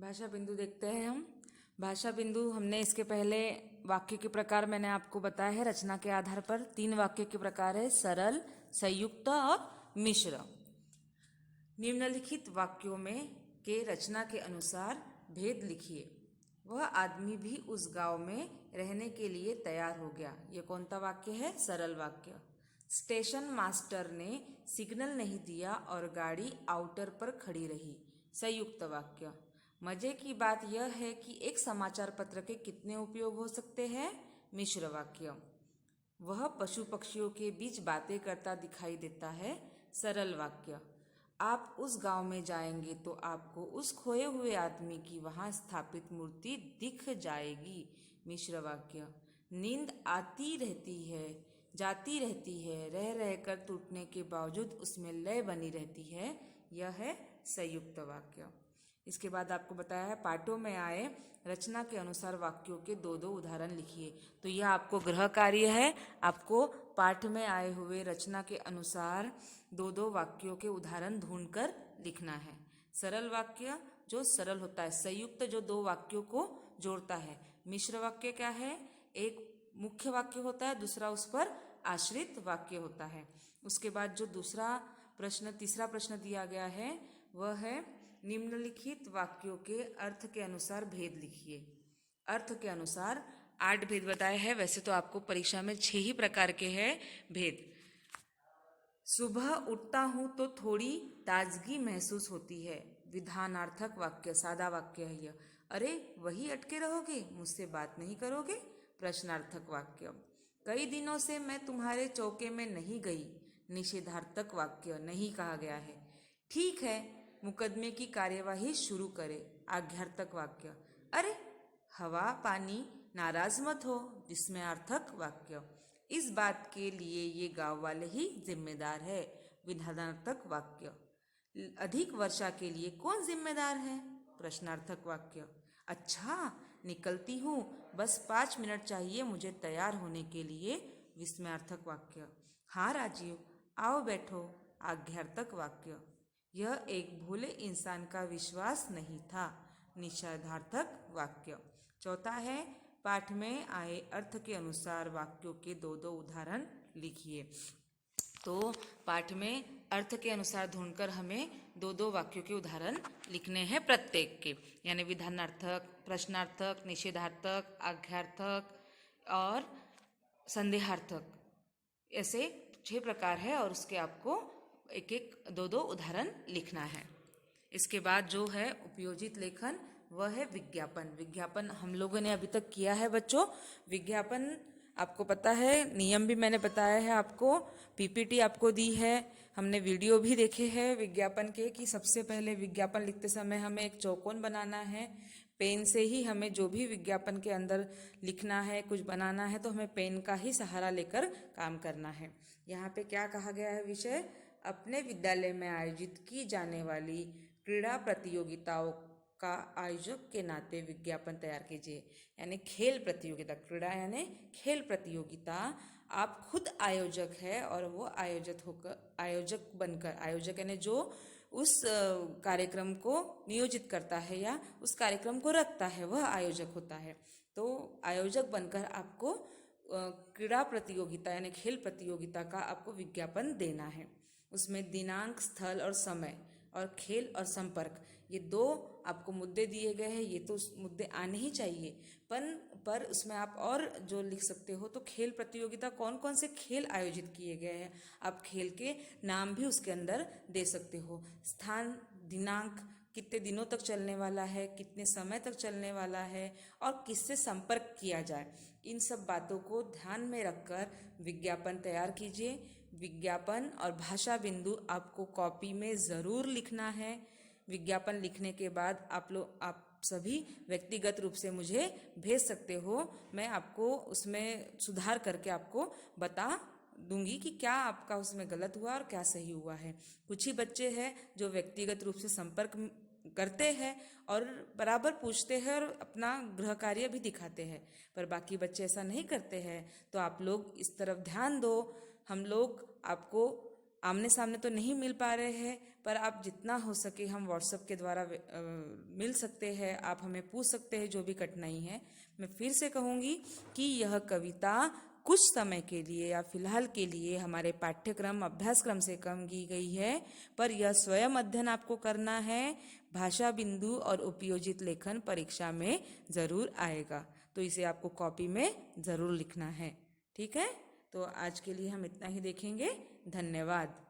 भाषा बिंदु देखते हैं हम। भाषा बिंदु हमने इसके पहले वाक्य के प्रकार मैंने आपको बताया है। रचना के आधार पर 3 वाक्य के प्रकार है: सरल, संयुक्त और मिश्र। निम्नलिखित वाक्यों में के रचना के अनुसार भेद लिखिए। वह आदमी भी उस गांव में रहने के लिए तैयार हो गया। यह कौन सा वाक्य है? सरल वाक्य। स्टेशन मास्टर ने सिग्नल नहीं दिया और गाड़ी आउटर पर खड़ी रही। संयुक्त वाक्य। मजे की बात यह है कि एक समाचार पत्र के कितने उपयोग हो सकते हैं? मिश्र वाक्य। वह पशु पक्षियों के बीच बातें करता दिखाई देता है। सरल वाक्य। आप उस गांव में जाएंगे तो आपको उस खोए हुए आदमी की वहां स्थापित मूर्ति दिख जाएगी। मिश्र वाक्य। नींद आती रहती है, जाती रहती है, रह रहकर टूटने के बावजूद उसमें लय बनी रहती है। यह है संयुक्त वाक्य। इसके बाद आपको बताया है पाठों में आए रचना के अनुसार वाक्यों के 2-2 उदाहरण लिखिए। तो यह आपको गृह कार्य है। आपको पाठ में आए हुए रचना के अनुसार 2-2 वाक्यों के उदाहरण ढूंढकर लिखना है। सरल वाक्य जो सरल होता है, संयुक्त जो 2 वाक्यों को जोड़ता है। मिश्र वाक्य क्या है? एक मुख्य वाक्य होता है, दूसरा उस पर आश्रित वाक्य होता है। उसके बाद जो तीसरा प्रश्न दिया गया है वह है निम्नलिखित वाक्यों के अर्थ के अनुसार भेद लिखिए। अर्थ के अनुसार 8 भेद बताए हैं। वैसे तो आपको परीक्षा में 6 ही प्रकार के हैं भेद। सुबह उठता हूं तो थोड़ी ताजगी महसूस होती है। विधानार्थक वाक्य, सादा वाक्य है यह। अरे वही अटके रहोगे, मुझसे बात नहीं करोगे? प्रश्नार्थक वाक्य। कई दिनों से मैं तुम्हारे चौके में नहीं गई। निषेधार्थक वाक्य, नहीं कहा गया है। ठीक है, मुकदमे की कार्यवाही शुरू करें। आज्ञार्थक वाक्य। अरे हवा पानी, नाराज मत हो। विस्मयार्थक वाक्य। इस बात के लिए ये गांव वाले ही जिम्मेदार है। विधानार्थक वाक्य। अधिक वर्षा के लिए कौन जिम्मेदार है? प्रश्नार्थक वाक्य। अच्छा, निकलती हूँ, बस 5 मिनट चाहिए मुझे तैयार होने के लिए। विस्मयार्थक वाक्य। हाँ राजीव, आओ बैठो। आज्ञार्थक वाक्य। यह एक भोले इंसान का विश्वास नहीं था। निषेधार्थक वाक्य। चौथा है पाठ में आए अर्थ के अनुसार वाक्यों के 2-2 उदाहरण लिखिए। तो पाठ में अर्थ के अनुसार ढूंढकर हमें 2-2 वाक्यों के उदाहरण लिखने हैं प्रत्येक के, यानी विधानार्थक, प्रश्नार्थक, निषेधार्थक, आज्ञार्थक और संदेहार्थक। ऐसे 6 प्रकार है और उसके आपको एक एक 2-2 उदाहरण लिखना है। इसके बाद जो है उपयोजित लेखन वह है विज्ञापन। विज्ञापन हम लोगों ने अभी तक किया है बच्चों। विज्ञापन आपको पता है, नियम भी मैंने बताया है आपको, पीपीटी आपको दी है, हमने वीडियो भी देखे हैं विज्ञापन के कि सबसे पहले विज्ञापन लिखते समय हमें एक चौकोन बनाना है। पेन से ही हमें जो भी विज्ञापन के अंदर लिखना है, कुछ बनाना है, तो हमें पेन का ही सहारा लेकर काम करना है। यहाँ पे क्या कहा गया है विषय? अपने विद्यालय में आयोजित की जाने वाली क्रीड़ा प्रतियोगिताओं का आयोजक के नाते विज्ञापन तैयार कीजिए। यानी खेल प्रतियोगिता, क्रीड़ा यानी खेल प्रतियोगिता, आप खुद आयोजक है और वो आयोजक बनकर, आयोजक यानी जो उस कार्यक्रम को नियोजित करता है या उस कार्यक्रम को रखता है वह आयोजक होता है। तो आयोजक बनकर आपको क्रीड़ा प्रतियोगिता यानी खेल प्रतियोगिता का आपको विज्ञापन देना है। उसमें दिनांक, स्थल और समय और खेल और संपर्क, ये 2 आपको मुद्दे दिए गए हैं। ये तो मुद्दे आने ही चाहिए, पर उसमें आप और जो लिख सकते हो, तो खेल प्रतियोगिता कौन कौन से खेल आयोजित किए गए हैं, आप खेल के नाम भी उसके अंदर दे सकते हो। स्थान, दिनांक, कितने दिनों तक चलने वाला है, कितने समय तक चलने वाला है और किससे संपर्क किया जाए, इन सब बातों को ध्यान में रखकर विज्ञापन तैयार कीजिए। विज्ञापन और भाषा बिंदु आपको कॉपी में ज़रूर लिखना है। विज्ञापन लिखने के बाद आप सभी व्यक्तिगत रूप से मुझे भेज सकते हो। मैं आपको उसमें सुधार करके आपको बता दूंगी कि क्या आपका उसमें गलत हुआ और क्या सही हुआ है। कुछ ही बच्चे हैं जो व्यक्तिगत रूप से संपर्क करते हैं और बराबर पूछते हैं और अपना गृह कार्य भी दिखाते हैं, पर बाकी बच्चे ऐसा नहीं करते हैं। तो आप लोग इस तरफ ध्यान दो। हम लोग आपको आमने सामने तो नहीं मिल पा रहे हैं, पर आप जितना हो सके हम व्हाट्सएप के द्वारा मिल सकते हैं, आप हमें पूछ सकते हैं जो भी कठिनाई है। मैं फिर से कहूँगी कि यह कविता कुछ समय के लिए या फिलहाल के लिए हमारे पाठ्यक्रम अभ्यासक्रम से कम की गई है, पर यह स्वयं अध्ययन आपको करना है। भाषा बिंदु और उपयोजित लेखन परीक्षा में ज़रूर आएगा, तो इसे आपको कॉपी में ज़रूर लिखना है। ठीक है, तो आज के लिए हम इतना ही देखेंगे। धन्यवाद।